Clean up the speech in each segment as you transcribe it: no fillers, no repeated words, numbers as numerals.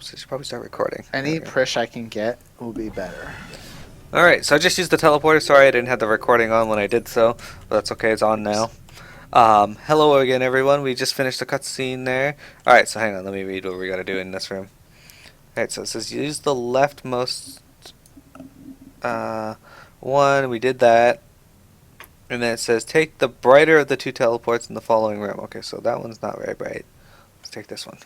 Oops, I should probably start recording. Any push I can get will be better. Alright, so I just used the teleporter. Sorry I didn't have the recording on when I did so, but that's okay, it's on Oops. now. Hello again, everyone. We just finished the cutscene there. Alright, so hang on, let me read what we gotta do in this room. Alright, so it says use the leftmost one. We did that. And then it says take the brighter of the two teleports in the following room. Okay, so that one's not very bright. Let's take this one.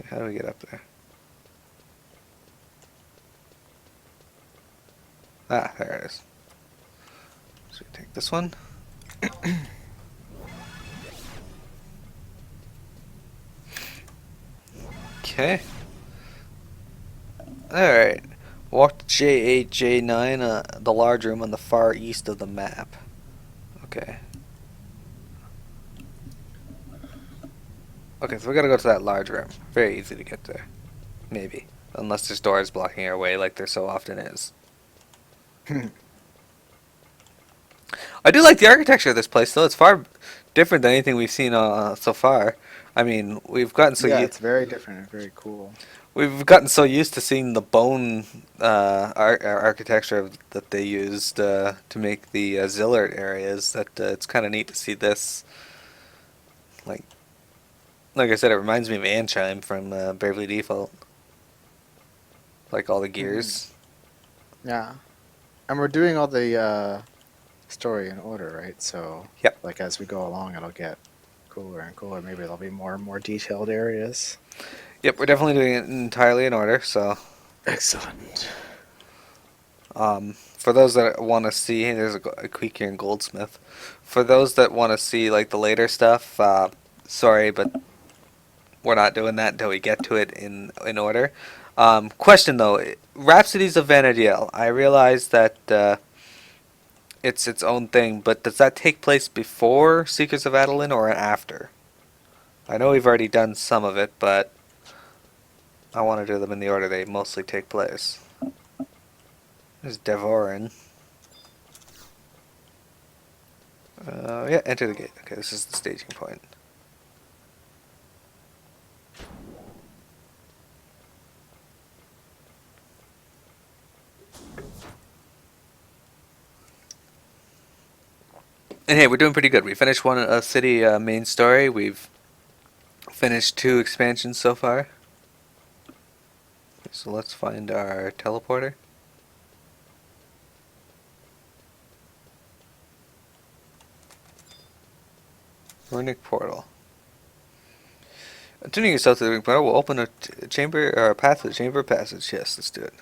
Okay, how do we get up there? Ah, there it is. So we take this one. Okay. Alright. Walk to J8, J9, the large room on the far east of the map. Okay. Okay, so we gotta go to that large room. Very easy to get there. Maybe. Unless there's doors blocking our way like there so often is. I do like the architecture of this place, though. It's far different than anything we've seen so far. I mean, Yeah, it's very different and very cool. we've gotten so used to seeing the bone architecture that they used to make the Zillard areas that it's kind of neat to see this. Like, like I said, it reminds me of Anchime from Bravely Default. Like all the gears. Yeah. And we're doing all the story in order, right? So, Yep. like, as we go along, it'll get cooler and cooler. Maybe there'll be more and more detailed areas. Yep, we're definitely doing it entirely in order. So, Excellent. for those that want to see, there's a quick here in Goldsmith. For those that want to see like the later stuff, sorry, but we're not doing that until we get to it in order. Question though, Rhapsodies of Vanadiel. I realize that it's its own thing, but does that take place before Seekers of Adeline or after? I know we've already done some of it, but I want to do them in the order they mostly take place. There's Devorin. Yeah, enter the gate. Okay, this is the staging point. And hey, we're doing pretty good. We finished one city main story. We've finished 2 expansions so far. Okay, so let's find our teleporter. Runic portal. Tuning yourself to the runic portal will open a chamber or a path to the chamber of passage. Yes, let's do it.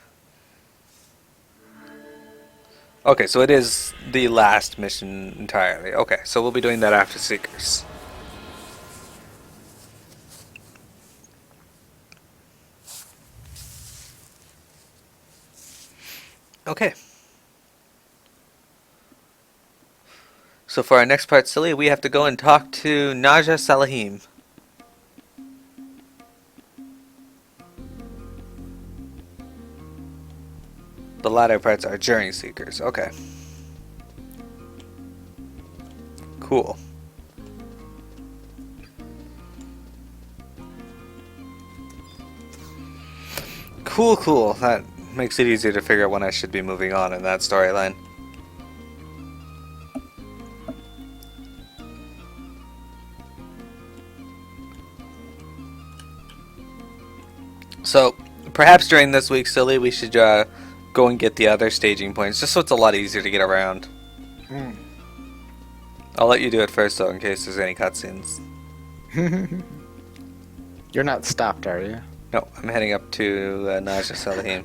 Okay, so it is the last mission entirely. Okay, so we'll be doing that after Seekers. Okay. So for our next part, silly, we have to go and talk to Naja Salahim. The latter parts are Journey Seekers. Okay. Cool. Cool, cool. That makes it easier to figure out when I should be moving on in that storyline. So, perhaps during this week, silly, we should go and get the other staging points, just so it's a lot easier to get around. I'll let you do it first, though, in case there's any cutscenes. You're not stopped, are you? No, I'm heading up to Naja Salahim.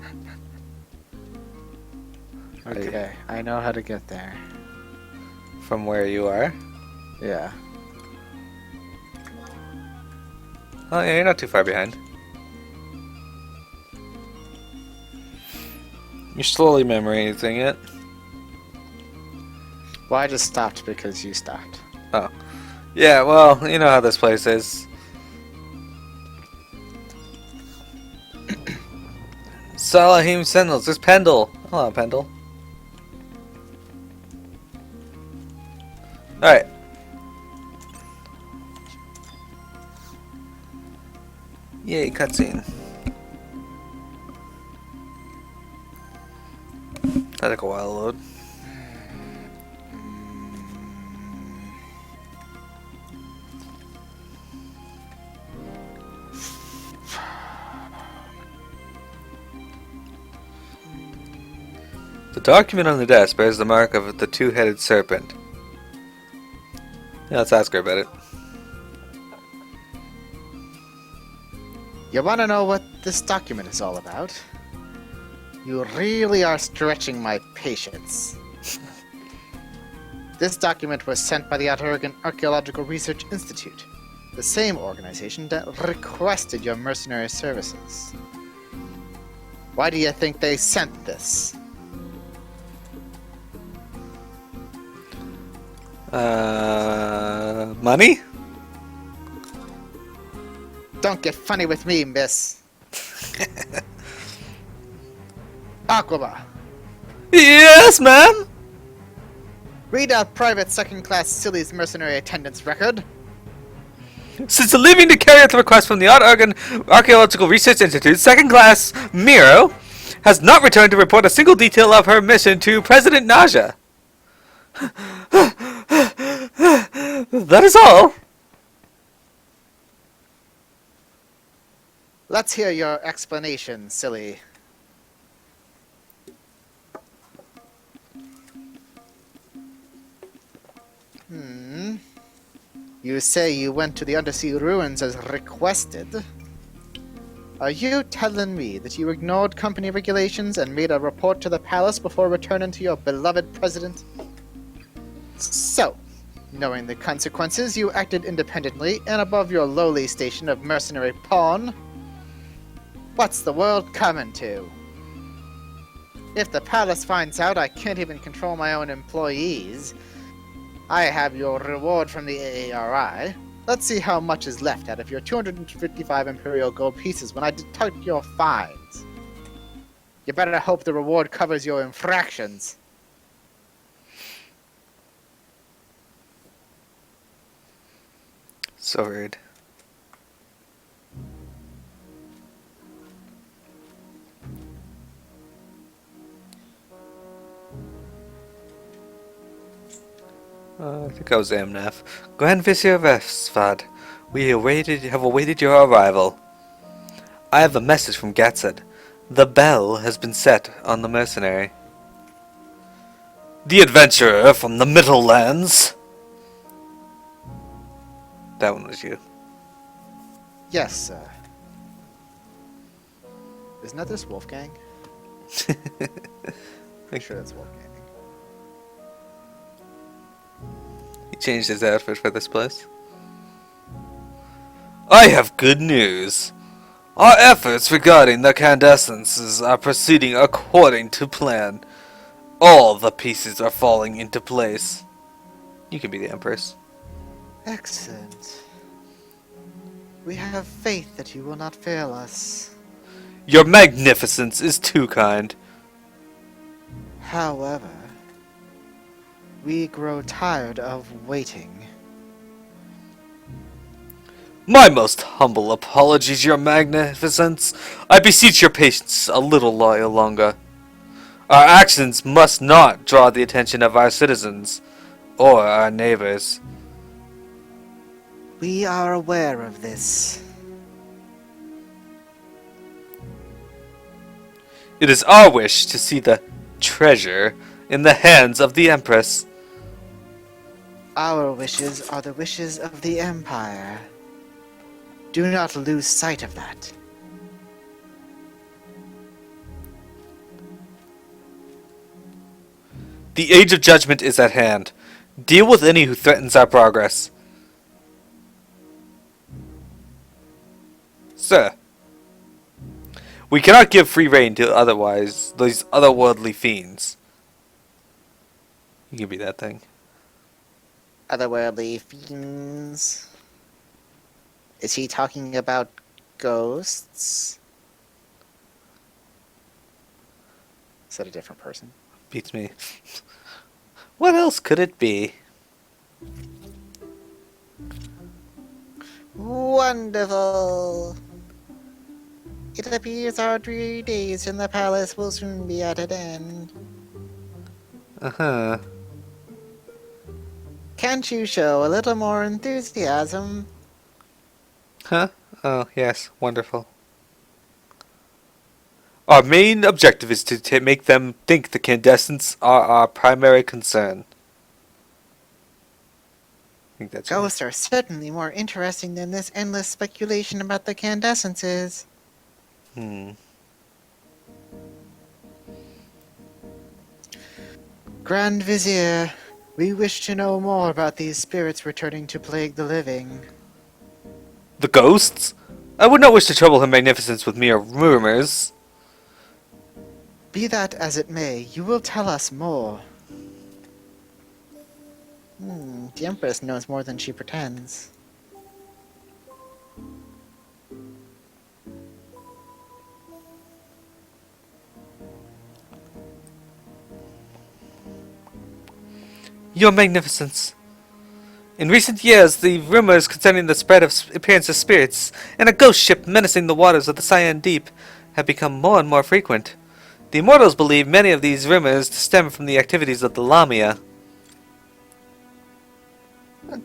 Okay, I know how to get there. From where you are? Yeah. Oh, yeah, you're not too far behind. You're slowly memorizing it. Well, I just stopped because you stopped. Oh. Yeah, well, you know how this place is. Salahim Sentinels, there's Pendle. Hello, Pendle. Alright. Yay, cutscene. That took a while to load. The document on the desk bears the mark of the two-headed serpent. Yeah, let's ask her about it. You want to know what this document is all about? You really are stretching my patience. This document was sent by the Oregon Archaeological Research Institute, the same organization that requested your mercenary services. Why do you think they sent this? Money? Don't get funny with me, miss. Aquaba, Yes, ma'am! read out Private Second-Class Silly's mercenary attendance record. Since leaving to carry out the request from the Oregon Archaeological Research Institute, second class Miro has not returned to report a single detail of her mission to President Naja. That is all. Let's hear your explanation, Silly. You say you went to the undersea ruins as requested. Are you telling me that you ignored company regulations and made a report to the palace before returning to your beloved president? So, knowing the consequences, you acted independently and above your lowly station of mercenary pawn. What's the world coming to? If the palace finds out I can't even control my own employees, I have your reward from the AARI. Let's see how much is left out of your 255 Imperial Gold pieces when I deduct your fines. You better hope the reward covers your infractions. So rude. I think I was Amnaf. Grand Vizier Vesvad, we have awaited your arrival. I have a message from Gatsed. The bell has been set on the mercenary. The adventurer from the Middle Lands. That one was you. Yes, sir. Isn't that this Wolfgang? I'm sure that's Wolfgang. He changed his outfit for this place. I have good news. Our efforts regarding the candescences are proceeding according to plan. All the pieces are falling into place. You can be the Empress. Excellent. We have faith that you will not fail us. Your magnificence is too kind. However, we grow tired of waiting. My most humble apologies, your magnificence. I beseech your patience a little while longer. Our actions must not draw the attention of our citizens or our neighbors. We are aware of this. It is our wish to see the treasure in the hands of the Empress. Our wishes are the wishes of the Empire. Do not lose sight of that. The age of judgment is at hand. Deal with any who threatens our progress. Sir, we cannot give free rein to these otherworldly fiends. You can be that thing. Otherworldly fiends. Is he talking about ghosts? Is that a different person? Beats me. What else could it be? Wonderful. It appears our 3 days in the palace will soon be at an end. Uh-huh. Can't you show a little more enthusiasm? Huh? Oh, yes. Wonderful. Our main objective is to make them think the Candescents are our primary concern. I think that's right. Ghosts are certainly more interesting than this endless speculation about the candescence is. Hmm. Grand Vizier, we wish to know more about these spirits returning to plague the living. The ghosts? I would not wish to trouble Her Magnificence with mere rumors. Be that as it may, you will tell us more. The Empress knows more than she pretends. Your Magnificence. In recent years, the rumors concerning the spread of appearance of spirits and a ghost ship menacing the waters of the Cyan Deep have become more and more frequent. The Immortals believe many of these rumors to stem from the activities of the Lamia.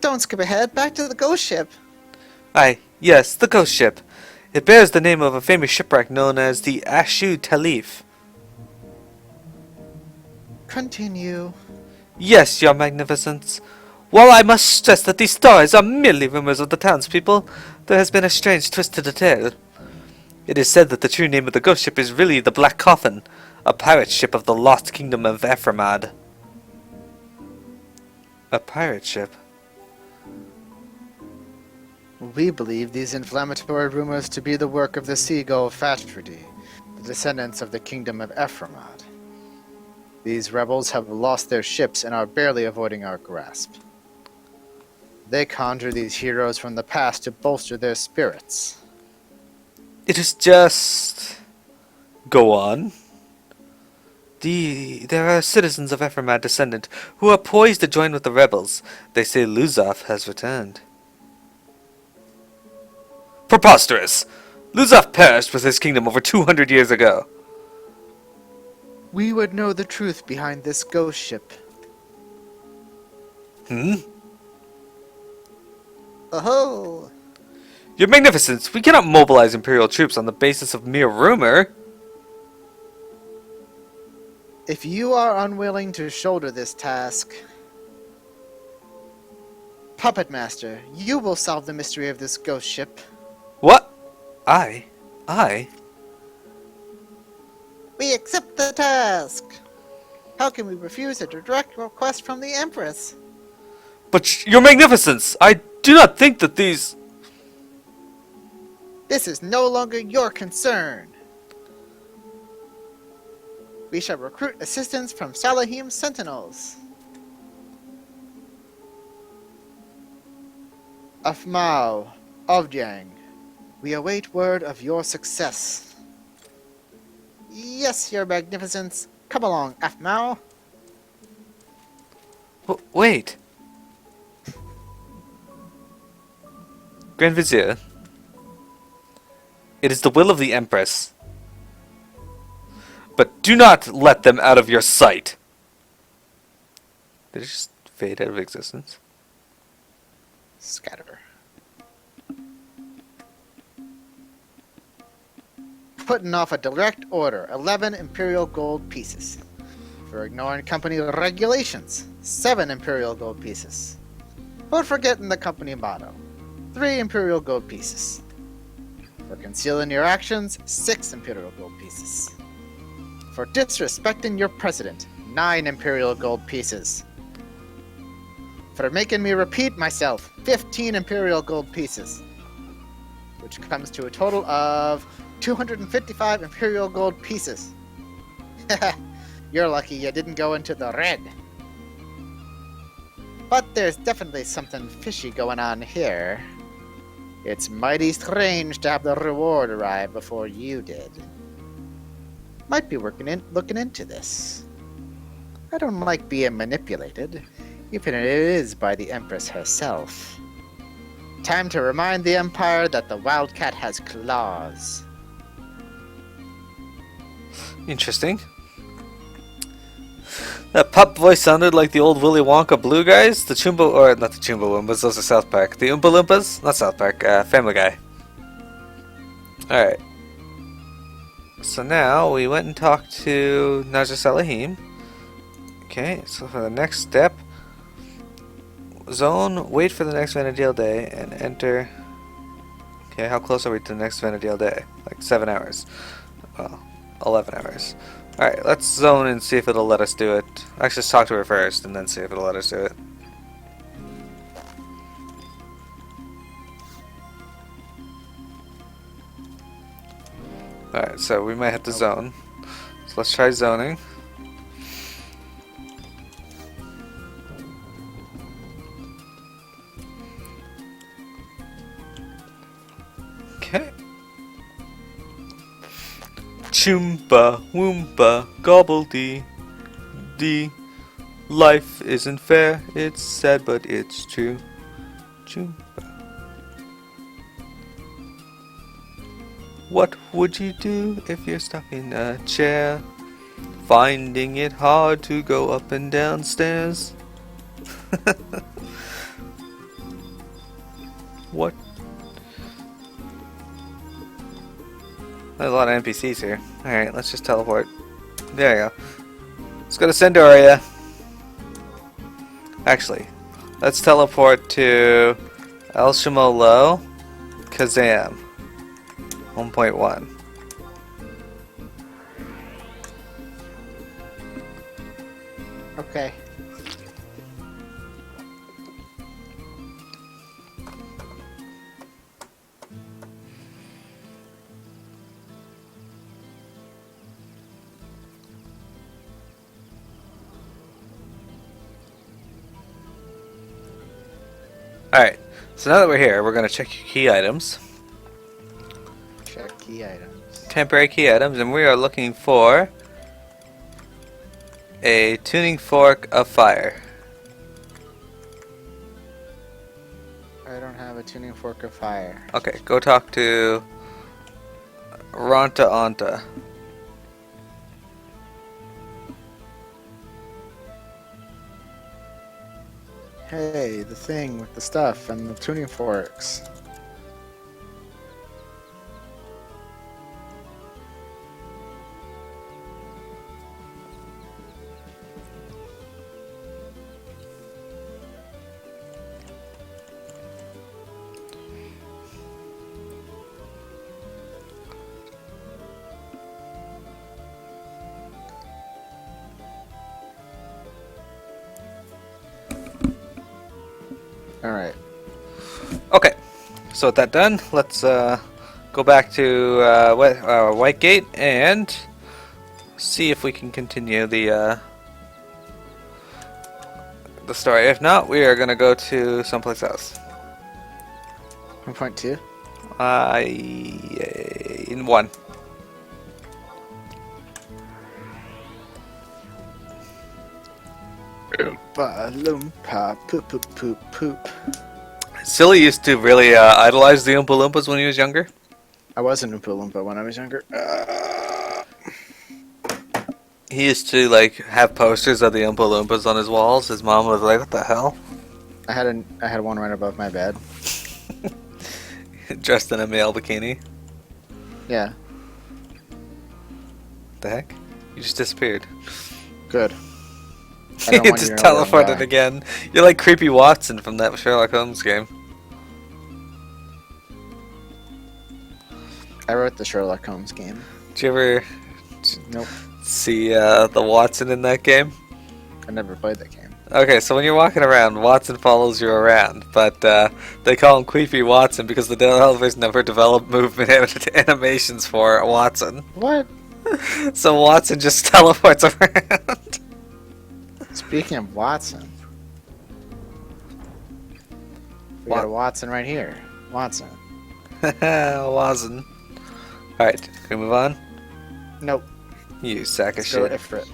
Don't skip ahead, back to the ghost ship. Aye, yes, the ghost ship. It bears the name of a famous shipwreck known as the Ashu Talif. Continue. Yes, Your Magnificence. While I must stress that these stories are merely rumors of the townspeople, there has been a strange twist to the tale. It is said that the true name of the ghost ship is really the Black Coffin, a pirate ship of the lost kingdom of Ephraimad. A pirate ship? We believe these inflammatory rumors to be the work of the Seagull Fatridi, the descendants of the kingdom of Ephraimad. These rebels have lost their ships and are barely avoiding our grasp. They conjure these heroes from the past to bolster their spirits. It is just... Go on. There are citizens of Ephraimad descendant who are poised to join with the rebels. They say Luzaf has returned. Preposterous! Luzaf perished with his kingdom over 200 years ago. We would know the truth behind this ghost ship. Hmm? Oh-ho! Your Magnificence, we cannot mobilize Imperial troops on the basis of mere rumor. If you are unwilling to shoulder this task, Puppet Master, you will solve the mystery of this ghost ship. What? I? We accept the task! How can we refuse a direct request from the Empress? But Your Magnificence, I do not think that these... This is no longer your concern. We shall recruit assistance from Salahim's sentinels. Afmao, Ovjang, we await word of your success. Yes, Your Magnificence. Come along, Afmao. Wait. Grand Vizier, it is the will of the Empress. But do not let them out of your sight. Did it just fade out of existence? Scatter. Putting off a direct order, 11 Imperial Gold pieces. For ignoring company regulations, 7 Imperial Gold pieces. For forgetting the company motto, 3 Imperial Gold pieces. For concealing your actions, 6 Imperial Gold pieces. For disrespecting your president, 9 Imperial Gold pieces. For making me repeat myself, 15 Imperial Gold pieces. Which comes to a total of 255 Imperial Gold pieces. You're lucky you didn't go into the red. But there's definitely something fishy going on here. It's mighty strange to have the reward arrive before you did. Might be looking into this. I don't like being manipulated, even if it is by the Empress herself. Time to remind the Empire that the Wildcat has claws. Interesting. That pop voice sounded like the old Willy Wonka Blue guys, the Chumba, or not the Chumbawambas, those are South Park. The Oompa Loompas, not South Park, Family Guy. Alright. So now we went and talked to Naja Salahim. Okay, so for the next step, zone, wait for the next Vanadil day, and enter. Okay, how close are we to the next Vanadil day? Like 7 hours. Well, 11 hours. Alright, let's zone and see if it'll let us do it. Actually, just talk to her first and then see if it'll let us do it. Alright, so we might have to zone. So let's try zoning. Okay. Choompa, Woompa, Gobbledy, dee. Life isn't fair, it's sad but it's true. Choompa. What would you do if you're stuck in a chair? Finding it hard to go up and down stairs? What? There's a lot of NPCs here. Alright, let's just teleport. There you go. Let's go to Sendoria. Actually, let's teleport to El Shimolo Kazam 1.1. Okay. Alright, so now that we're here, we're going to check your key items. Check key items. Temporary key items, and we are looking for a tuning fork of fire. I don't have a tuning fork of fire. Okay, go talk to Ronta Anta. Hey, the thing with the stuff and the tuning forks. Alright. Okay, so with that done, let's go back to White Gate and see if we can continue the story. If not, we are gonna go to someplace else. 1.2? In 1. Oompa loompa poop poop poop poop. Silly used to really idolize the Oompa Loompas when he was younger. I was an Oompa Loompa when I was younger. He used to like have posters of the Oompa Loompas on his walls. His mom was like, "What the hell?" I had one right above my bed. Dressed in a male bikini. Yeah, What the heck? You just disappeared. good. I You don't want just you to know where I'm teleported going. again. You're like creepy Watson from that Sherlock Holmes game. I wrote the Sherlock Holmes game. Did you ever Nope, see the Watson in that game? I never played that game. Okay, so when you're walking around, Watson follows you around, but they call him Creepy Watson because the developers never developed movement animations for Watson. What? So Watson just teleports around. Speaking of Watson, we got a Watson right here. Watson. Watson. Alright, can we move on? Nope. You sack of Let's go shit. Ifrit.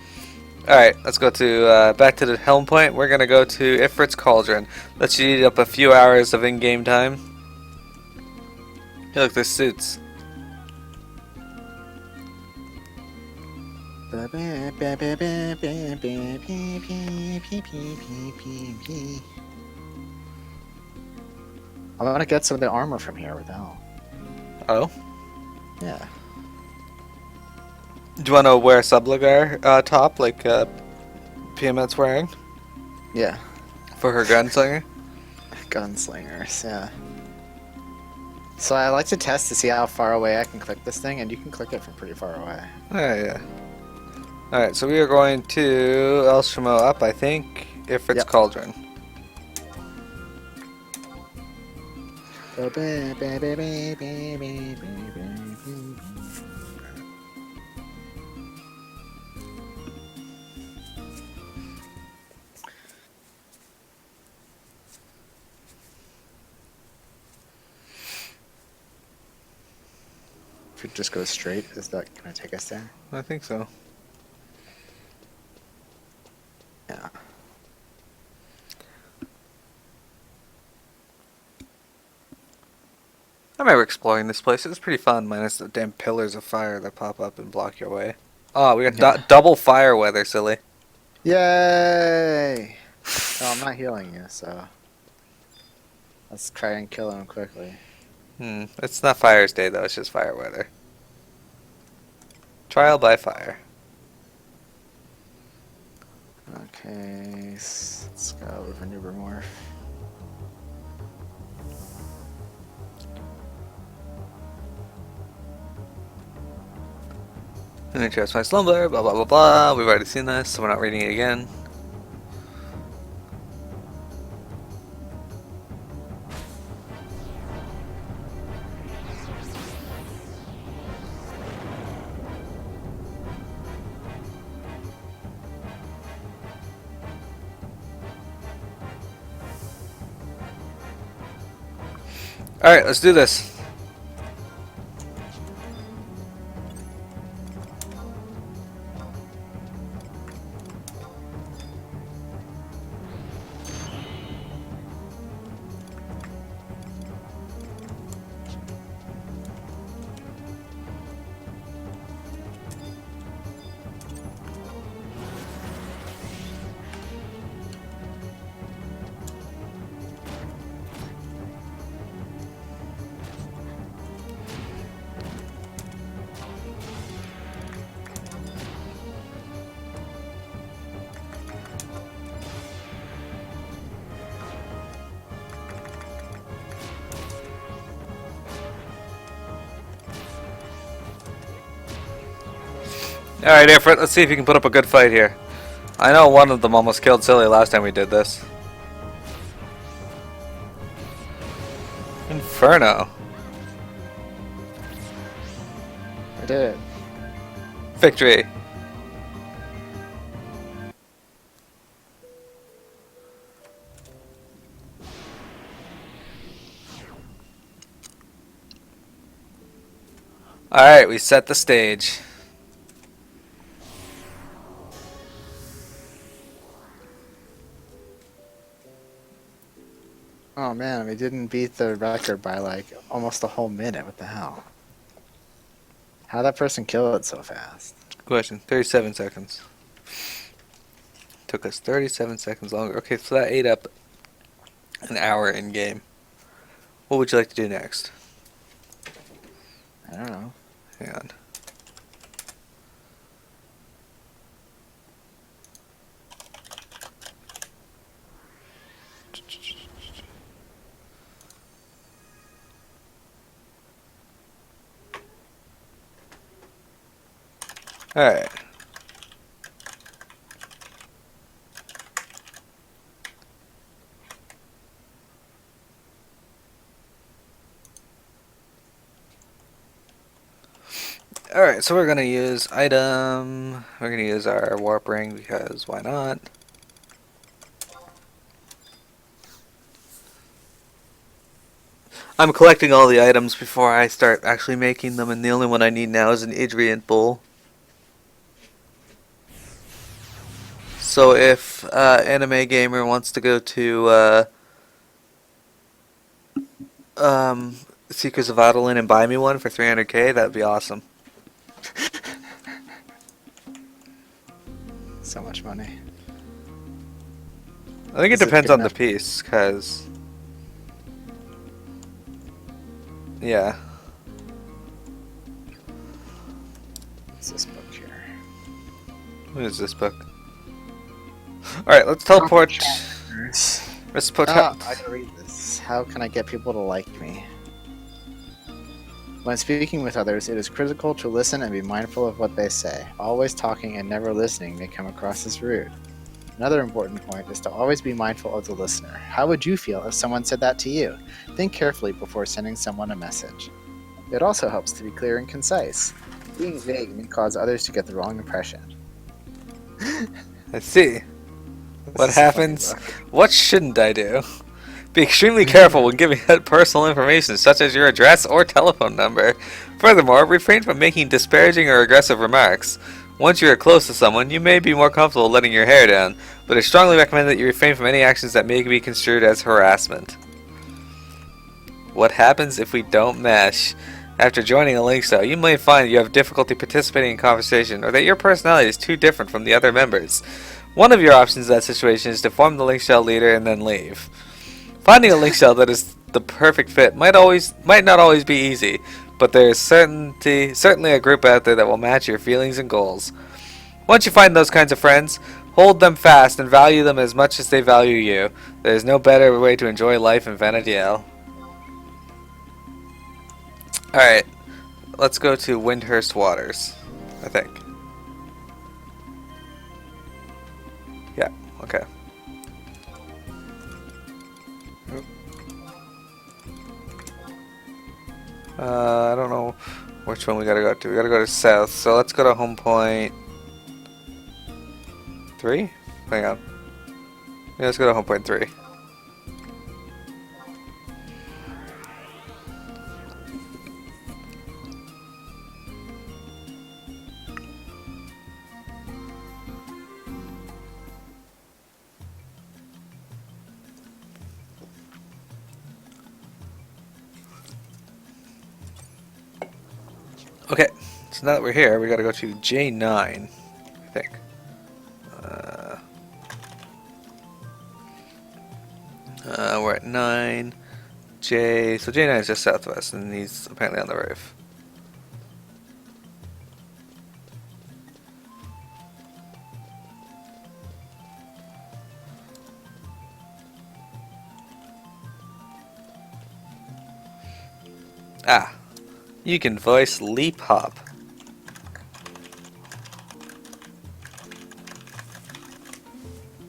Alright, let's go to back to the helm point. We're gonna go to Ifrit's Cauldron. Let's eat up a few hours of in-game time. Hey, look, there's suits. I want to get some of the armor from here without. Oh, Yeah. do you want to wear a subligar top like Piamet's wearing Yeah. for her gunslinger? Gunslingers, yeah. So I like to test to see how far away I can click this thing, and you can click it from pretty far away. Oh, yeah. Alright, so we are going to El Shamo up, I think, if it's Yep. Cauldron. If it just goes straight, is that going to take us there? I think so. Yeah. I remember exploring this place. It was pretty fun, minus the damn pillars of fire that pop up and block your way. Oh, we got Yeah. double fire weather, silly. Yay! Oh, I'm not healing you, so let's try and kill him quickly. It's not Fire's Day, though. It's just fire weather. Trial by fire. Okay, let's go with maneuver morph. And adjust my slumber, blah blah blah blah. We've already seen this, so we're not reading it again. Alright, let's do this. Alright, Airfrit, let's see if you can put up a good fight here. I know one of them almost killed Silly last time we did this. Inferno. I did it. Victory. Alright, we set the stage. Oh man, we didn't beat the record by like almost a whole minute. What the hell? How'd that person kill it so fast? Good question. 37 seconds. Took us 37 seconds longer. Okay, so that ate up an hour in game. What would you like to do next? I don't know. Hang on. Alright. Alright, so we're gonna use item. We're gonna use our warp ring because why not? I'm collecting all the items before I start actually making them, and the only one I need now is an Idrian bull. So if Anime Gamer wants to go to Seekers of Adeline and buy me one for 300k, that'd be awesome. I think it Is it depends big on the enough? piece, cause yeah. What's this book here? What is this book? All right, let's teleport. Chapters. Let's put. Ah, I gotta read this. How can I get people to like me? When speaking with others, it is critical to listen and be mindful of what they say. Always talking and never listening may come across as rude. Another important point is to always be mindful of the listener. How would you feel if someone said that to you? Think carefully before sending someone a message. It also helps to be clear and concise. Being vague may cause others to get the wrong impression. I see. This What is a funny happens? book. What shouldn't I do? Be extremely careful when giving out personal information such as your address or telephone number. Furthermore, refrain from making disparaging or aggressive remarks. Once you are close to someone, you may be more comfortable letting your hair down, but I strongly recommend that you refrain from any actions that may be construed as harassment. What happens if we don't mesh? After joining a link cell, you may find you have difficulty participating in conversation or that your personality is too different from the other members. One of your options in that situation is to form the link shell leader and then leave. Finding a link shell that is the perfect fit might not always be easy, but there is certainly a group out there that will match your feelings and goals. Once you find those kinds of friends, hold them fast and value them as much as they value you. There is no better way to enjoy life in Vanadiel. Alright, let's go to Windhurst Waters, I think. Yeah, okay. I don't know which one we gotta go to. We gotta go to south, so let's go to home point 3? Hang on. Yeah, let's go to home point 3. Okay, so now that we're here, we gotta go to J9, I think. We're at 9. So J9 is just southwest, and he's apparently on the roof. Ah, you can voice Leap Hop.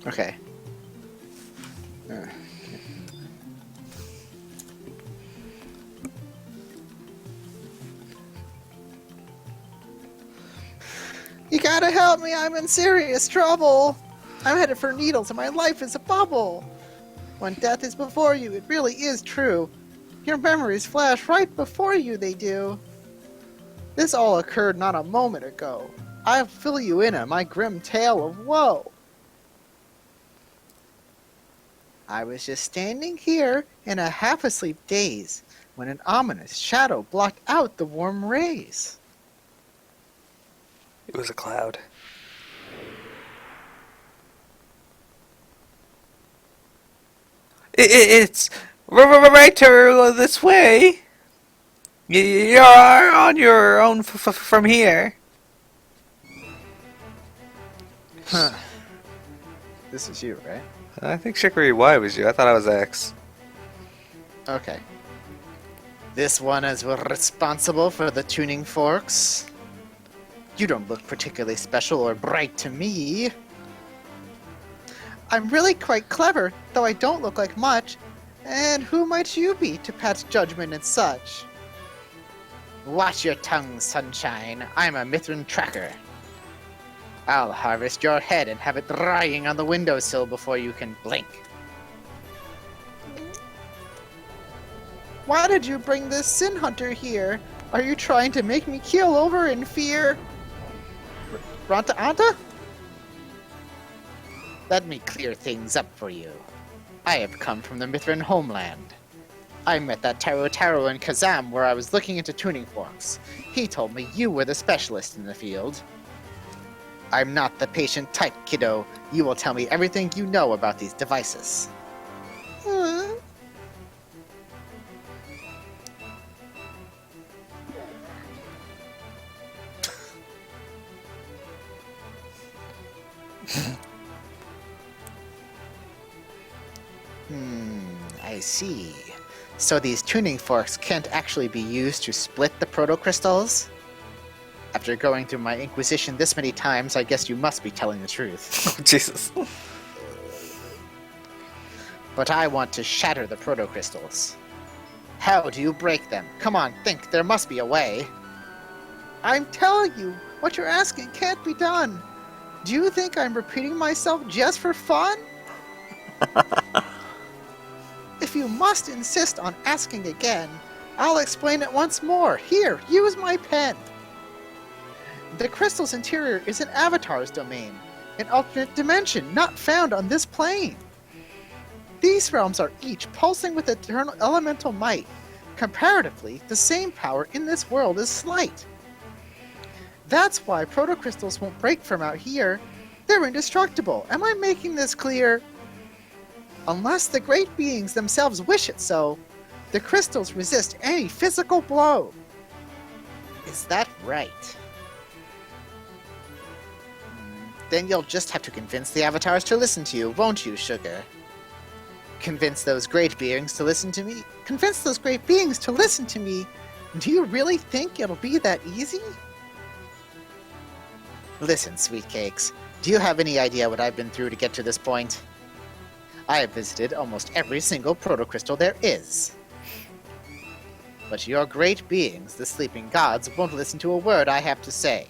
Okay. You gotta help me, I'm in serious trouble! I'm headed for needles and my life is a bubble! When death is before you, it really is true. Your memories flash right before you, they do. This all occurred not a moment ago. I'll fill you in on my grim tale of woe. I was just standing here in a half-asleep daze when an ominous shadow blocked out the warm rays. It was a cloud. It's right to this way. You're on your own from here. Huh. This is you, right? I think Chicory Y was you. I thought I was X. Okay. This one is responsible for the tuning forks. You don't look particularly special or bright to me. I'm really quite clever, though I don't look like much. And who might you be to pass judgment and such? Watch your tongue, sunshine. I'm a Mithrin tracker. I'll harvest your head and have it drying on the windowsill before you can blink. Why did you bring this sin hunter here? Are you trying to make me keel over in fear? Ranta Anta? Let me clear things up for you. I have come from the Mithrin homeland. I met that Taro in Kazam where I was looking into tuning forks. He told me you were the specialist in the field. I'm not the patient type, kiddo. You will tell me everything you know about these devices. I see. So these tuning forks can't actually be used to split the protocrystals? After going through my inquisition this many times, I guess you must be telling the truth. Oh, Jesus. But I want to shatter the protocrystals. How do you break them? Come on, think, there must be a way. I'm telling you, what you're asking can't be done. Do you think I'm repeating myself just for fun? If you must insist on asking again, I'll explain it once more. Here, use my pen. The crystal's interior is an avatar's domain, an alternate dimension not found on this plane. These realms are each pulsing with eternal elemental might. Comparatively, the same power in this world is slight. That's why protocrystals won't break from out here. They're indestructible. Am I making this clear? Unless the great beings themselves wish it so, the crystals resist any physical blow. Is that right? Then you'll just have to convince the avatars to listen to you, won't you, Sugar? Convince those great beings to listen to me? Convince those great beings to listen to me? Do you really think it'll be that easy? Listen, sweet cakes, do you have any idea what I've been through to get to this point? I have visited almost every single protocrystal there is. But your great beings, the sleeping gods, won't listen to a word I have to say.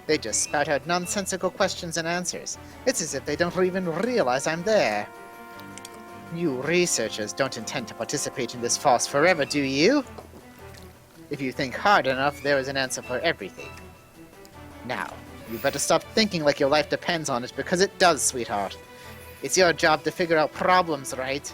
They just spout out nonsensical questions and answers. It's as if they don't even realize I'm there. You researchers don't intend to participate in this farce forever, do you? If you think hard enough, there is an answer for everything. Now, you better stop thinking like your life depends on it, because it does, sweetheart. It's your job to figure out problems, right?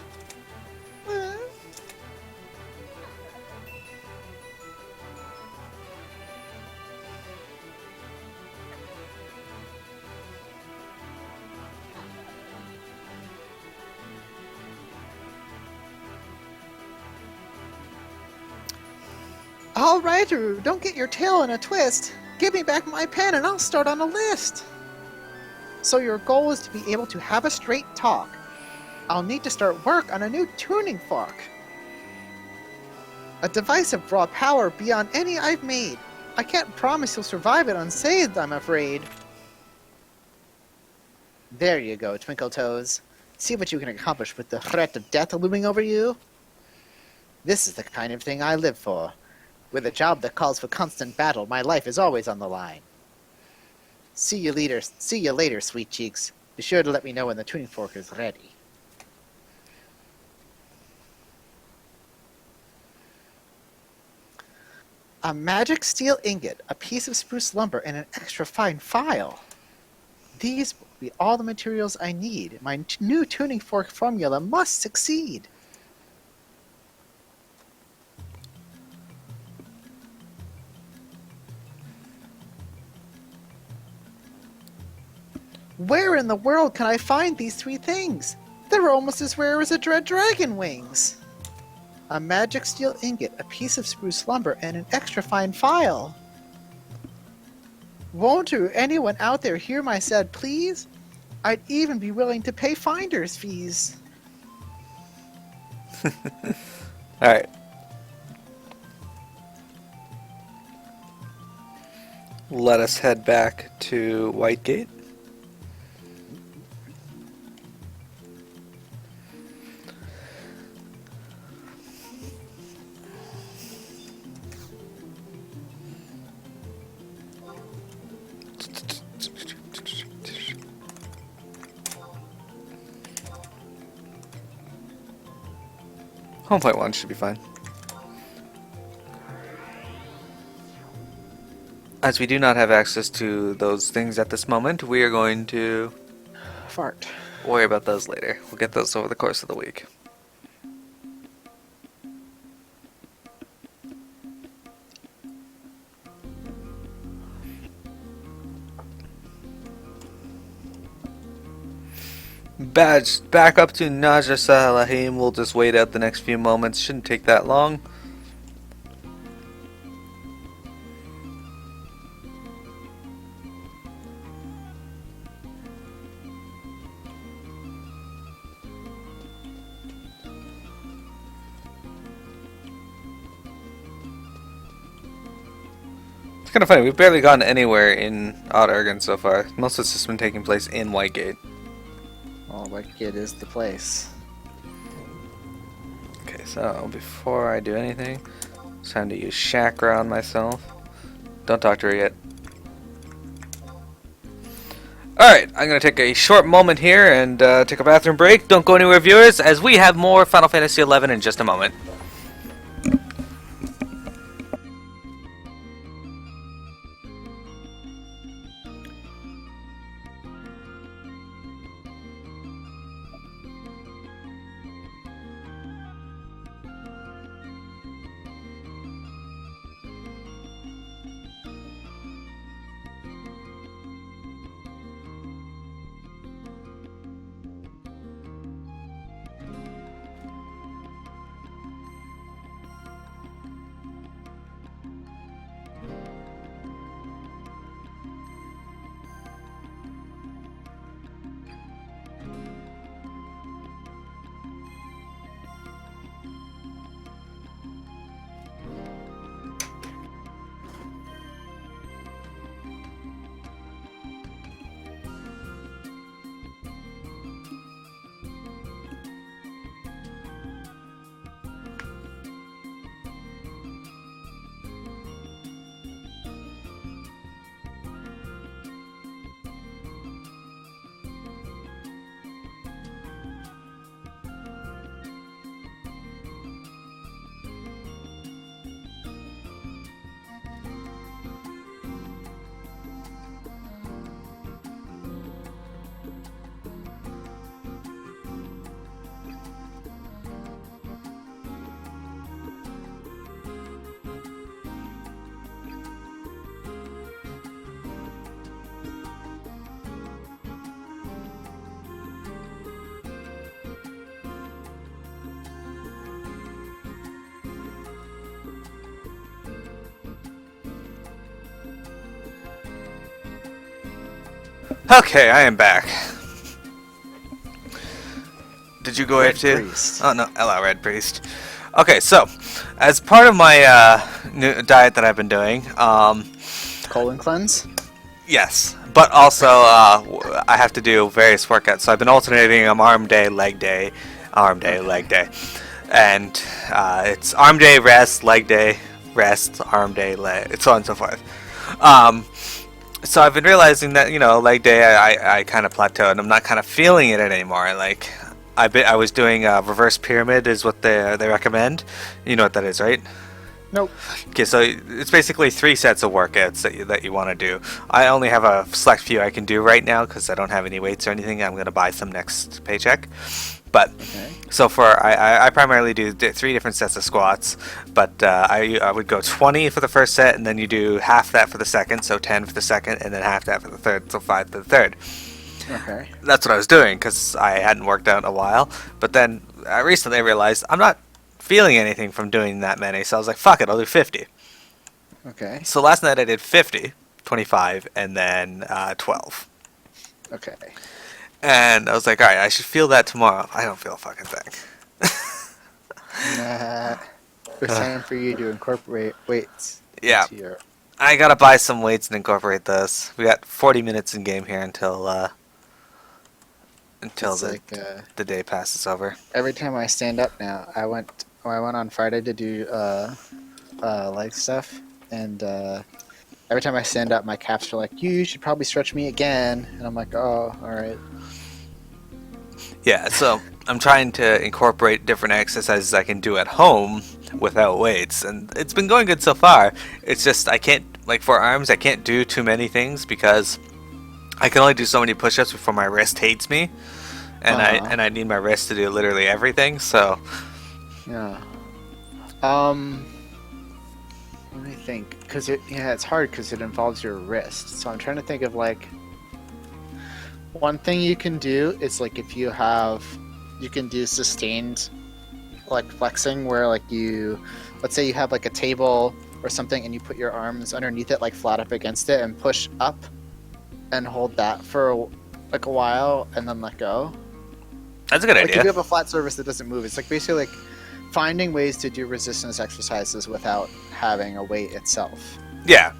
All right, Roo, don't get your tail in a twist. Give me back my pen and I'll start on a list. So your goal is to be able to have a straight talk. I'll need to start work on a new tuning fork. A device of raw power beyond any I've made. I can't promise you'll survive it unscathed, I'm afraid. There you go, Twinkle Toes. See what you can accomplish with the threat of death looming over you? This is the kind of thing I live for. With a job that calls for constant battle, my life is always on the line. See you later, sweet cheeks. Be sure to let me know when the tuning fork is ready. A magic steel ingot, a piece of spruce lumber, and an extra fine file. These will be all the materials I need. My new tuning fork formula must succeed. Where in the world can I find these three things? They're almost as rare as a dread dragon wings. A magic steel ingot, a piece of spruce lumber, and an extra fine file. Won't anyone out there hear my sad pleas? I'd even be willing to pay finder's fees. Alright. Let us head back to Whitegate. Home point 1 should be fine. As we do not have access to those things at this moment, we are going to Fart. worry about those later. We'll get those over the course of the week. Badge back up to Naja Salahim. We'll just wait out the next few moments. Shouldn't take that long. It's kind of funny. We've barely gotten anywhere in Odd Ergen so far. Most of it's just been taking place in Whitegate. Oh, Whitegate is the place. Okay, so before I do anything, it's time to use chakra on myself. Don't talk to her yet. Alright, I'm going to take a short moment here and take a bathroom break. Don't go anywhere, viewers, as we have more Final Fantasy XI in just a moment. Okay, I am back. Did you go Red AF2? Priest. Oh no, hello, Red Priest. Okay, so as part of my new diet that I've been doing, Colon cleanse? yes, but also I have to do various workouts. So I've been alternating arm day, leg day, arm day, leg day, and it's arm day, rest, leg day, rest, arm day, leg, so on and so forth. So I've been realizing that, you know, leg day I kind of plateaued and I'm not kind of feeling it anymore. Like I was doing reverse pyramid is what they recommend. You know what that is, right? Nope. Okay, so it's basically 3 sets of workouts that you want to do. I only have a select few I can do right now because I don't have any weights or anything. I'm gonna buy some next paycheck. But Okay. so for I primarily do 3 different sets of squats, but I would go 20 for the first set, and then you do half that for the second, so 10 for the second, and then half that for the third, so 5 for the third. Okay. That's what I was doing because I hadn't worked out in a while. But then I recently realized I'm not feeling anything from doing that many, so I was like, fuck it, I'll do 50. Okay. So last night I did 50, 25, and then 12. Okay. And I was like, alright, I should feel that tomorrow. I don't feel a fucking thing. Nah. It's time for you to incorporate weights Yeah. into your... I gotta buy some weights and incorporate this. We got 40 minutes in game here until It's the, like, the day passes over. every time I stand up now, I went on Friday to do leg stuff, and every time I stand up, my calves are like, "You should probably stretch me again," and I'm like, "Oh, all right." Yeah, so I'm trying to incorporate different exercises I can do at home without weights, and it's been going good so far. It's just I can't, like for arms, I can't do too many things because I can only do so many push-ups before my wrist hates me, and I need my wrist to do literally everything. So Yeah. Let me think, because it's hard because it involves your wrist. So I'm trying to think of like One thing you can do is like if you have, you can do sustained like flexing where like let's say you have like a table or something and you put your arms underneath it like flat up against it and push up and hold that for like a while and then let go. That's a good Like idea. if you have a flat surface that doesn't move, it's like basically like finding ways to do resistance exercises without having a weight itself. Yeah.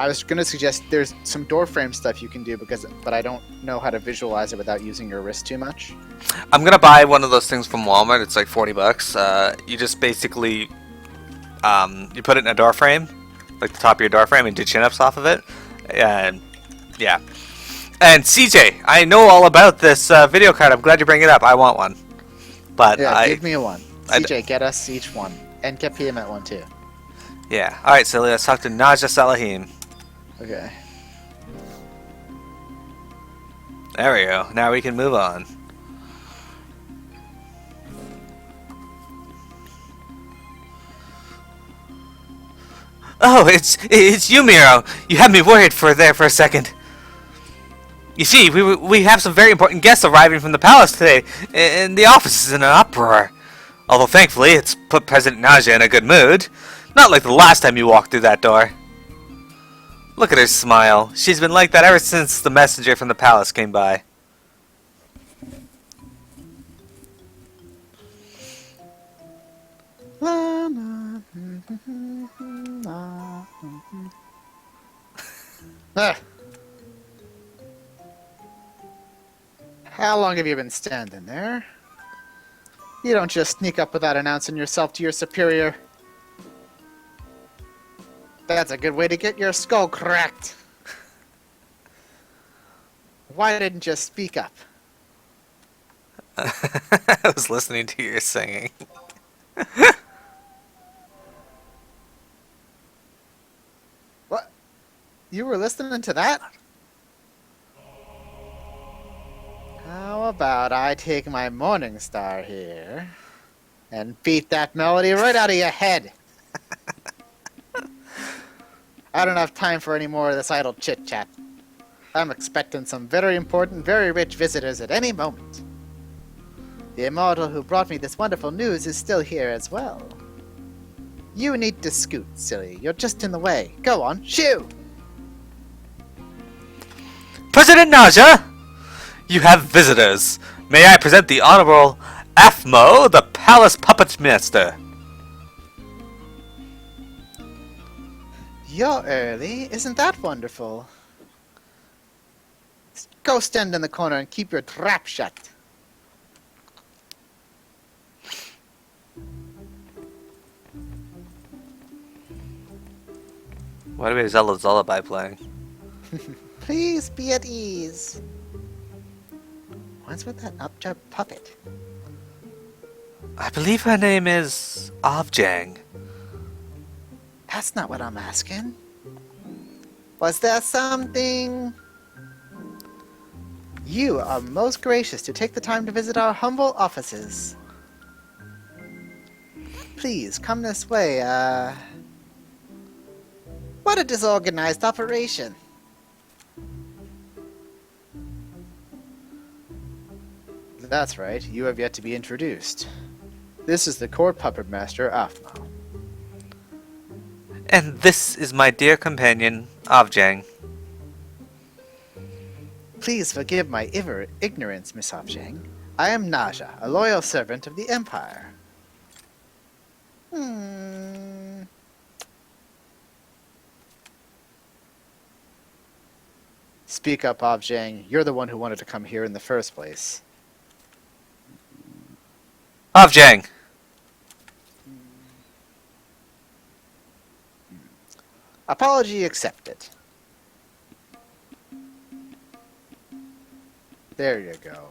I was going to suggest there's some door frame stuff you can do but I don't know how to visualize it without using your wrist too much. I'm gonna buy one of those things from Walmart. It's like $40. You just basically you put it in a door frame, like the top of your door frame, and do chin-ups off of it. And yeah. And CJ, I know all about this video card. I'm glad you bring it up. I want one. But Yeah, give me one. I- CJ, get us each one. And get PM at one too. yeah. All right, Silly. Let's talk to Naja Salahim. Okay. There we go. Now we can move on. Oh, it's you, Miro. You had me worried for a second. You see, we have some very important guests arriving from the palace today, and the office is in an uproar. Although thankfully, it's put President Naja in a good mood. Not like the last time you walked through that door. Look at her smile. She's been like that ever since the messenger from the palace came by. Ah. How long have you been standing there? You don't just sneak up without announcing yourself to your superior. That's a good way to get your skull cracked. Why didn't you speak up? I was listening to your singing. What? You were listening to that? How about I take my Morning Star here and beat that melody right out of your head? I don't have time for any more of this idle chit-chat. I'm expecting some very important, very rich visitors at any moment. The immortal who brought me this wonderful news is still here as well. You need to scoot, silly. You're just in the way. Go on, shoo! President Naja! You have visitors. May I present the Honorable Aphmo, the Palace Puppet Master. You're early. Isn't that wonderful? Go stand in the corner and keep your trap shut. Why do we have Zella's Lullaby playing? Please be at ease. What's with that upjup puppet? I believe her name is Avjang. That's not what I'm asking. Was there something? You are most gracious to take the time to visit our humble offices. Please, come this way, What a disorganized operation. That's right, you have yet to be introduced. This is the court puppet master, Aphmo. And this is my dear companion, Avjang. Please forgive my ignorance, Miss Avjang. I am Naja, a loyal servant of the Empire. Speak up, Avjang. You're the one who wanted to come here in the first place. Avjang! Apology accepted. There you go.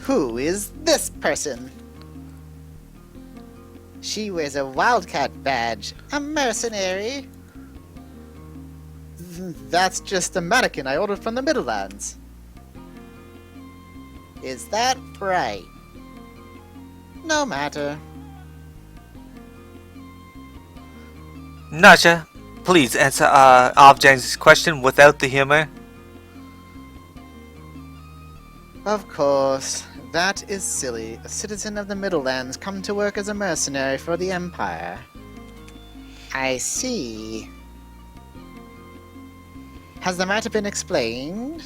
Who is this person? She wears a wildcat badge. A mercenary. That's just a mannequin I ordered from the Middlelands. Is that right? No matter. Naja, please answer Avjang's question without the humor. Of course. That is silly. A citizen of the Middlelands come to work as a mercenary for the Empire. I see. Has the matter been explained?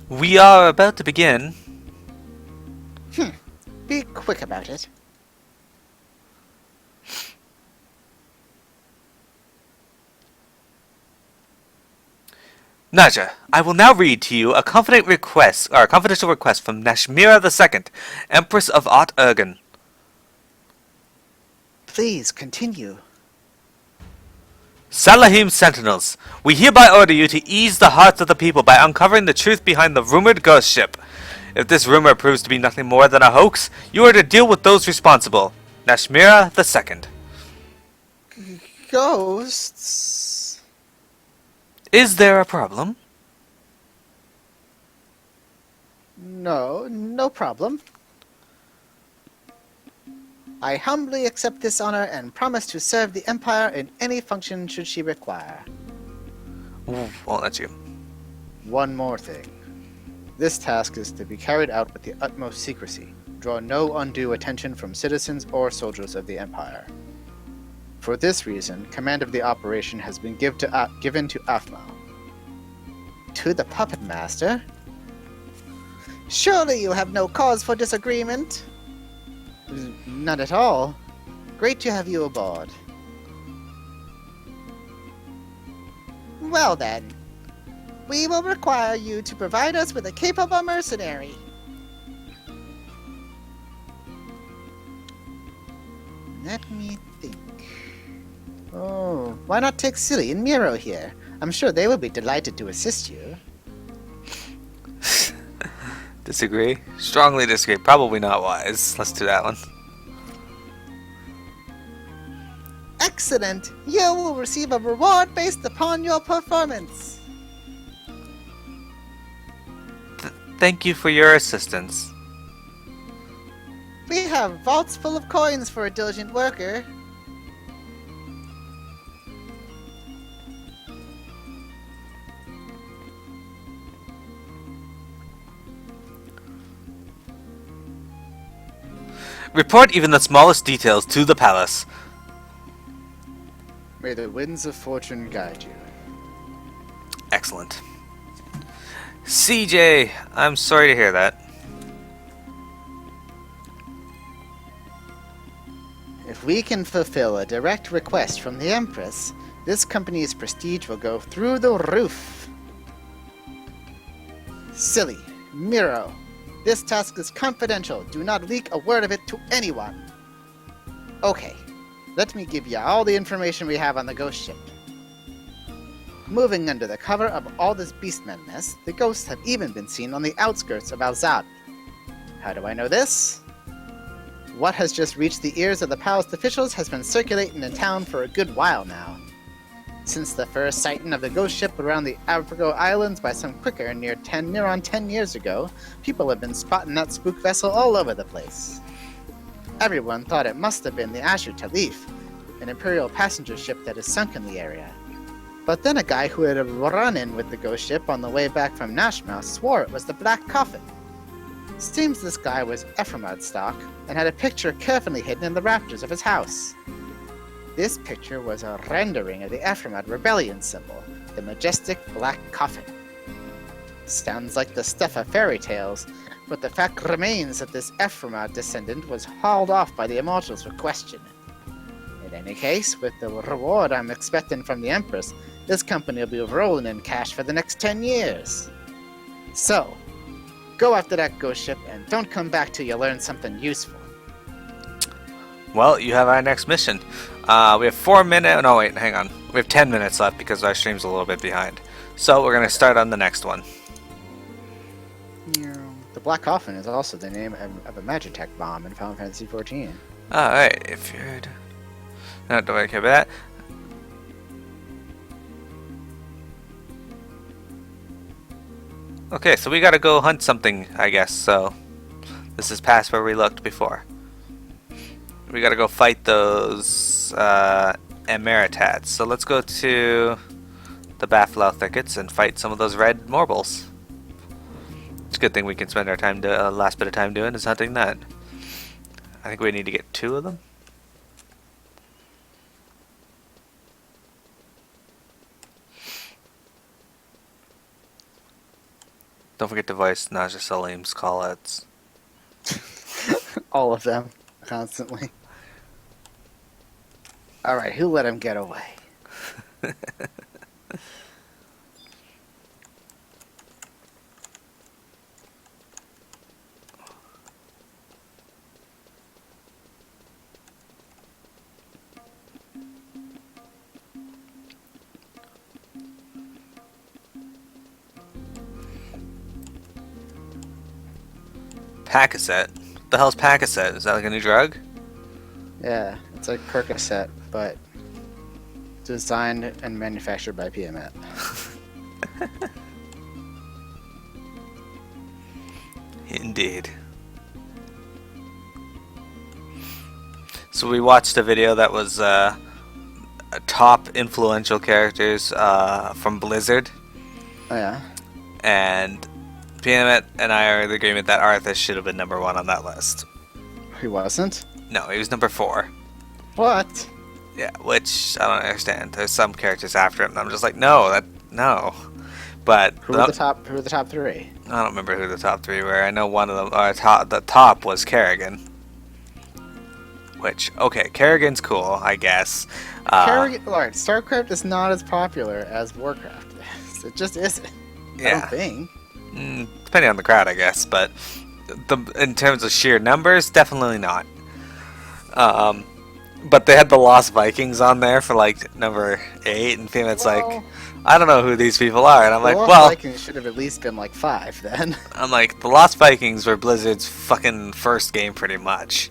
We are about to begin. Be quick about it. Naja, I will now read to you a confidential request from Nashmira II, Empress of Ot Ergen. Please continue. Salahim Sentinels, we hereby order you to ease the hearts of the people by uncovering the truth behind the rumored ghost ship. If this rumor proves to be nothing more than a hoax, you are to deal with those responsible. Nashmira II. Ghosts? Is there a problem? No, no problem. I humbly accept this honor and promise to serve the Empire in any function should she require. Won't let you. One more thing. This task is to be carried out with the utmost secrecy. Draw no undue attention from citizens or soldiers of the Empire. For this reason, command of the operation has been given to Afma. To the Puppet Master? Surely you have no cause for disagreement? None at all. Great to have you aboard. Well then, we will require you to provide us with a capable mercenary. Let me think. Oh, why not take Silly and Miro here? I'm sure they will be delighted to assist you. Disagree? Strongly disagree. Probably not wise. Let's do that one. Excellent! You will receive a reward based upon your performance. Thank you for your assistance. We have vaults full of coins for a diligent worker. Report even the smallest details to the palace. May the winds of fortune guide you. Excellent. CJ, I'm sorry to hear that. If we can fulfill a direct request from the Empress, this company's prestige will go through the roof. Silly, Miro, this task is confidential. Do not leak a word of it to anyone. Okay, let me give you all the information we have on the ghost ship. Moving under the cover of all this beastmadness, the ghosts have even been seen on the outskirts of Alzab. How do I know this? What has just reached the ears of the palace officials has been circulating in town for a good while now. Since the first sighting of the ghost ship around the Afrigo Islands by some quicker near on 10 years ago, people have been spotting that spook vessel all over the place. Everyone thought it must have been the Ashu Talif, an Imperial passenger ship that is sunk in the area. But then a guy who had a run-in with the ghost ship on the way back from Nashma swore it was the Black Coffin. Seems this guy was Ephraimad stock and had a picture carefully hidden in the rafters of his house. This picture was a rendering of the Ephraimad rebellion symbol, the majestic Black Coffin. Sounds like the stuff of fairy tales, but the fact remains that this Ephraimad descendant was hauled off by the Immortals for questioning. In any case, with the reward I'm expecting from the Empress, this company will be rolling in cash for the next 10 years. So, go after that ghost ship and don't come back till you learn something useful. Well, you have our next mission. We have 4 minutes. No, wait, hang on. We have 10 minutes left because our stream's a little bit behind. So we're going to start on the next one. The Black Coffin is also the name of a Magitech bomb in Final Fantasy XIV. Alright, if you're... No, don't care about that. Okay, so we gotta go hunt something, I guess, so... This is past where we looked before. We gotta go fight those, Emeritats. So let's go to the Baffalo thickets and fight some of those red Morbles. It's a good thing we can spend our time last bit of time doing is hunting that. I think we need to get 2 of them. Don't forget to voice Naja Salim's call-outs. All of them, constantly. Alright, who let him get away? Pack-a-set? What the hell's Pack-a-set? Is that like a new drug? Yeah, it's like Percocet, but designed and manufactured by PMet. Indeed. So we watched a video that was top influential characters from Blizzard, Oh yeah? and PMet and I are in agreement that Arthas should have been number 1 on that list. He wasn't? No, he was number 4. What? Yeah, which I don't understand. There's some characters after him, and I'm just like, no. But Who were the top 3? I don't remember who the top 3 were. I know one of them. The top was Kerrigan. Which, okay, Kerrigan's cool, I guess. Alright, StarCraft is not as popular as Warcraft is. It just isn't. I Yeah. don't think. Depending on the crowd, I guess. But in terms of sheer numbers, definitely not. But they had the Lost Vikings on there for like number 8, and Feement's like, I don't know who these people are, and I'm like, Lost well, Vikings should have at least been like 5 then. I'm like, the Lost Vikings were Blizzard's fucking first game, pretty much.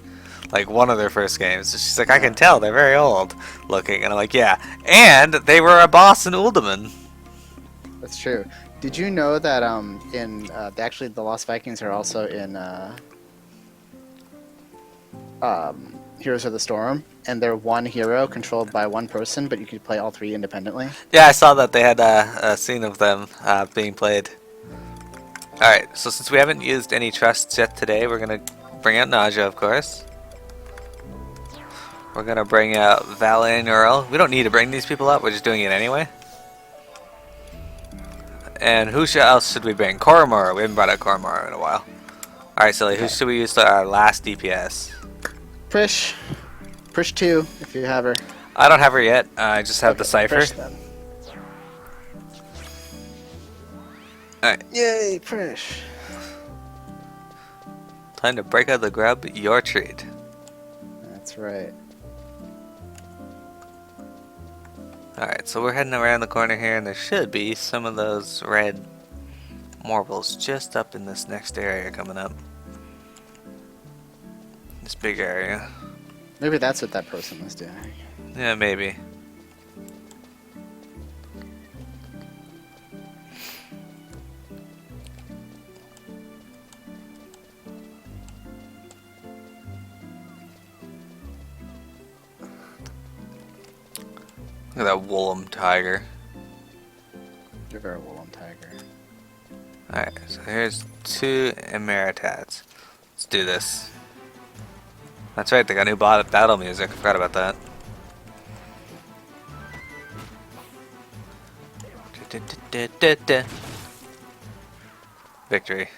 Like, one of their first games. She's like, I can tell, they're very old looking. And I'm like, yeah. And they were a boss in Uldaman. That's true. Did you know that actually the Lost Vikings are also in Heroes of the Storm, and they're one hero controlled by one person, but you could play all 3 independently. Yeah, I saw that they had a scene of them being played. Alright, so since we haven't used any trusts yet today, we're going to bring out Naja, of course. We're going to bring out Valet and Earl. We don't need to bring these people up, we're just doing it anyway. And who else should we bring? Koromora. We haven't brought out Koromora in a while. Alright, Silly, who should we use for our last DPS? Prish 2, if you have her. I don't have her yet, I just have the Cypher. Prish then. Alright, Yay, Prish. time to break out the grub, your treat. That's right. Alright, so we're heading around the corner here, and there should be some of those red marbles just up in this next area coming up. This big area. Maybe that's what that person was doing. Yeah, maybe. Look at that Woolum tiger. You're a Woolum tiger. Alright, so here's 2 Emeritats. Let's do this. That's right, they got new battle music. I forgot about that. Victory.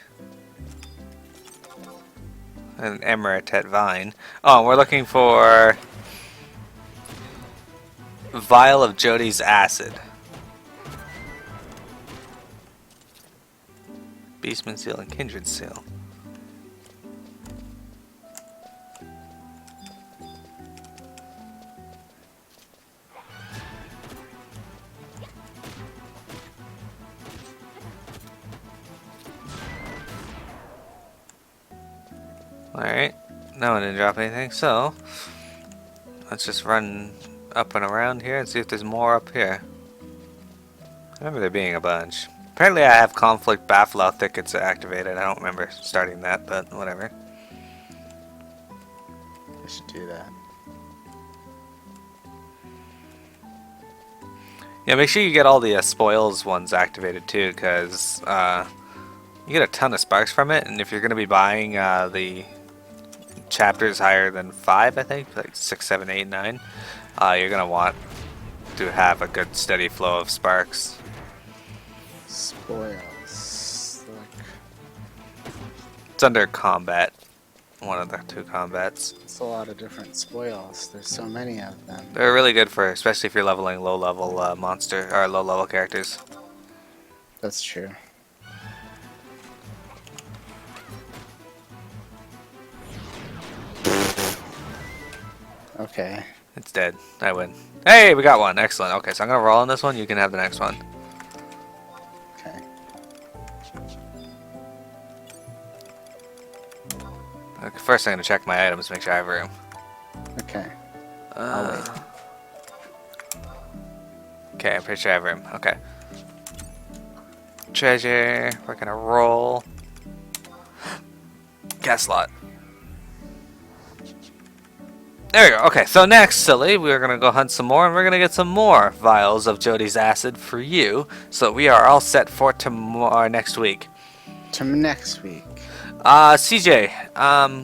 An Emeritat Vine. Oh, we're looking for Vial of Jody's Acid. Beastman Seal and Kindred Seal. Alright, no one didn't drop anything, so let's just run up and around here and see if there's more up here. I remember there being a bunch. Apparently I have Conflict Baffle Thickens activated. I don't remember starting that, but whatever. I should do that. Yeah, make sure you get all the spoils ones activated too, because You get a ton of sparks from it, and if you're going to be buying the chapters higher than 5, I think, like 6, 7, 8, 9, you're going to want to have a good steady flow of sparks. Spoils. Like, It's under combat, one of the 2 combats. it's a lot of different spoils. There's so many of them. They're really good for, especially if you're leveling low level monster or low level characters. That's true. Okay. It's dead. I win. Hey, we got one. Excellent. Okay, so I'm gonna roll on this one. You can have the next one. Okay. Okay, first, I'm gonna check my items, make sure I have room. Okay. I'll wait. Okay, I'm pretty sure I have room. Okay. Treasure. We're gonna roll. Gas slot. There we go. Okay, so next, silly, we're gonna go hunt some more, and we're gonna get some more vials of Jody's acid for you. So we are all set for tomorrow, next week. To next week. CJ,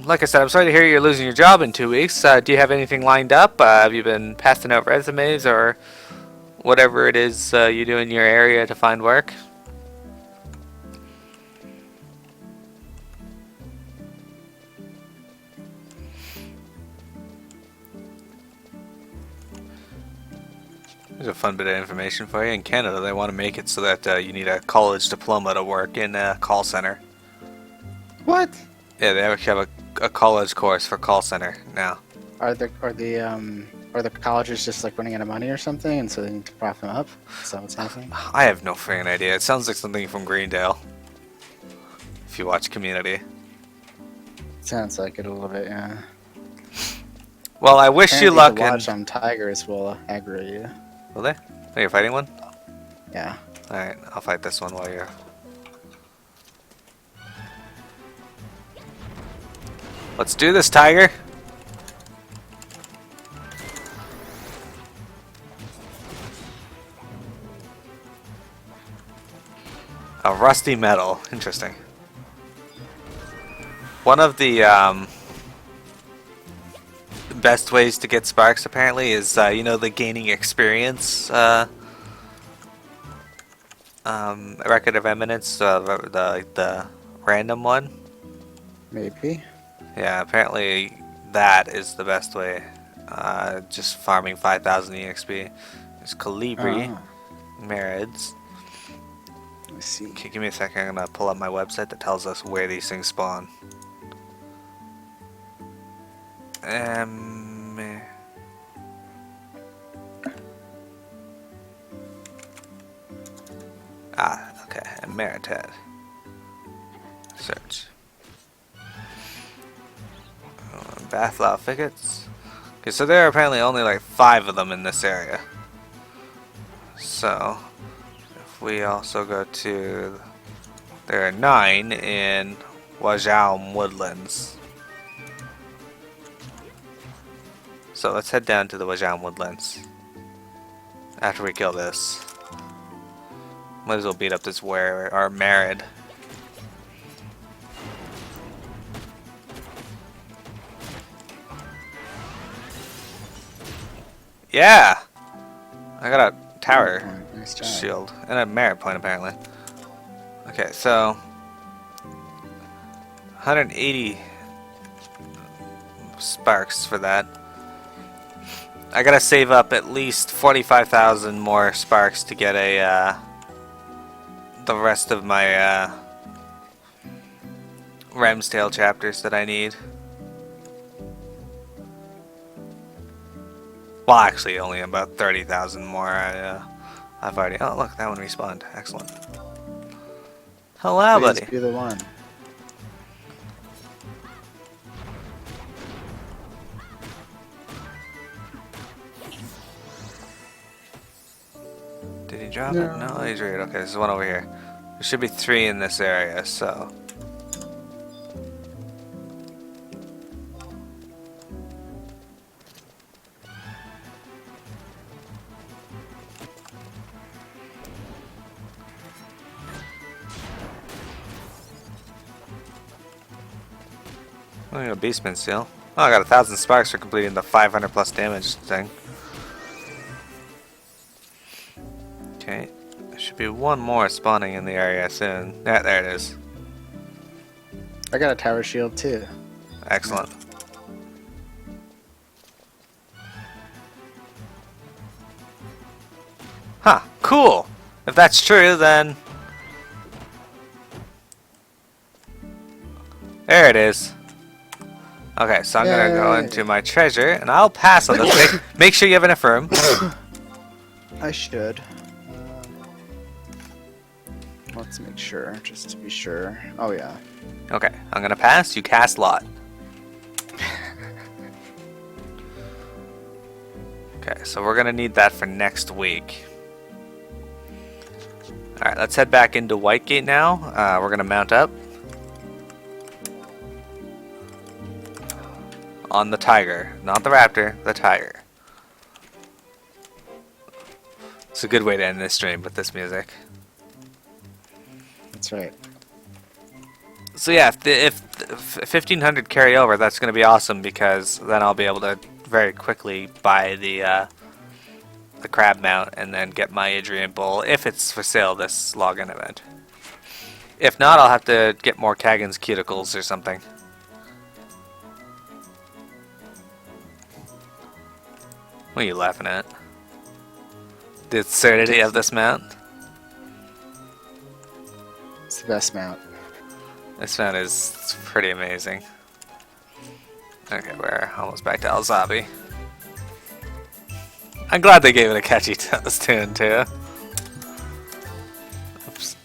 like I said, I'm sorry to hear you're losing your job in 2 weeks. Do you have anything lined up? Have you been passing out resumes or whatever it is you do in your area to find work? There's a fun bit of information for you. In Canada, they want to make it so that you need a college diploma to work in a call center. What? Yeah, they actually have a college course for call center now. Are the colleges just like running out of money or something, and so they need to prop them up? Is that what's happening? I have no freaking idea. It sounds like something from Greendale. If you watch Community. Sounds like it a little bit, yeah. Well, I wish you Apparently luck. the watch on tigers will aggro you. Will they? Oh, you're fighting one? Yeah. Alright, I'll fight this one while you're... Let's do this, tiger! A rusty metal. Interesting. One of the best ways to get sparks, apparently, is, you know, the gaining experience record of eminence, the random one. Maybe. Yeah, apparently that is the best way. Just farming 5,000 EXP. There's Calibri, Marids. Let me see. Okay, give me a second. I'm gonna pull up my website that tells us where these things spawn. Okay. Emerited. Search. Bathlow thickens. Okay, so there are apparently only like 5 of them in this area. So, if we also go to... There are 9 in Wajau Woodlands. So let's head down to the Wajau Woodlands. After we kill this. Might as well beat up this where our Marid. Yeah! I got a tower Nice job. shield. And a merit point, apparently. Okay, so... 180 sparks for that. I gotta save up at least 45,000 more sparks to get a, the rest of my, Ram's Tail chapters that I need. Well, actually, only about 30,000 more. I've already... Oh, look, that one respawned. Excellent. Hello, Please buddy. be the one. Did he drop it? No, he's right. Okay, there's one over here. There should be 3 in this area, so... Oh, I got a Beastman seal. Oh, I got 1,000 sparks for completing the 500 plus damage thing. Okay, there should be one more spawning in the area soon. Yeah, there it is. I got a tower shield too. Excellent. Huh, cool! If that's true, then... There it is. Okay, so I'm gonna go into my treasure, and I'll pass on this. Make sure you have enough room. I should. Let's make sure, just to be sure. Oh yeah. Okay, I'm gonna pass. You cast lot. Okay, so we're gonna need that for next week. Alright, let's head back into Whitegate now. We're gonna mount up. On the tiger. Not the raptor, the tiger. It's a good way to end this stream with this music. That's right. So yeah, if 1,500 carry over, that's going to be awesome, because then I'll be able to very quickly buy the crab mount and then get my Adrian Bull, if it's for sale this login event. If not, I'll have to get more Kagan's cuticles or something. What are you laughing at? The absurdity of this mount? It's the best mount. This mount is pretty amazing. Okay, we're almost back to Alzabi. I'm glad they gave it a catchy tune too. Oops.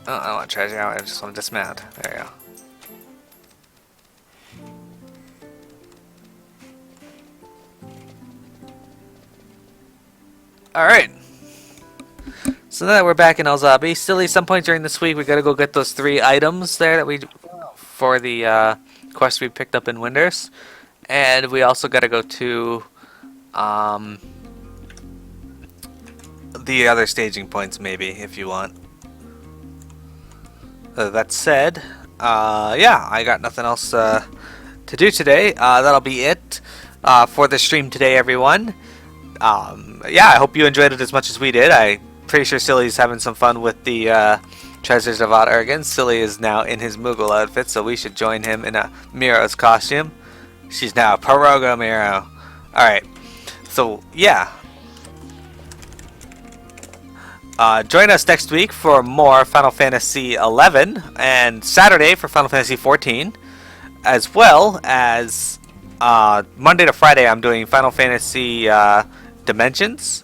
Oh, I don't want treasure, I just want to dismount. There you go. Alright. So now that we're back in Alzabi, Silly, some point during this week we gotta go get those 3 items there that we for the quest we picked up in Winders. And we also gotta go to the other staging points maybe, if you want. That said, yeah, I got nothing else to do today. That'll be it for the stream today, everyone. Yeah, I hope you enjoyed it as much as we did. I'm pretty sure Silly's having some fun with the Treasures of Odd Ergen. Silly is now in his Moogle outfit, so we should join him in a Miro's costume. She's now Parogo Miro. Alright, so yeah. Join us next week for more Final Fantasy XI, and Saturday for Final Fantasy XIV, as well as Monday to Friday I'm doing Final Fantasy Dimensions.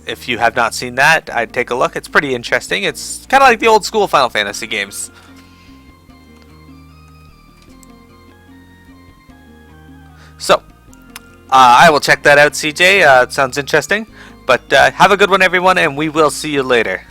If you have not seen that, I'd take a look. It's pretty interesting. It's kind of like the old school Final Fantasy games. So, I will check that out, CJ. It sounds interesting. But have a good one, everyone, and we will see you later.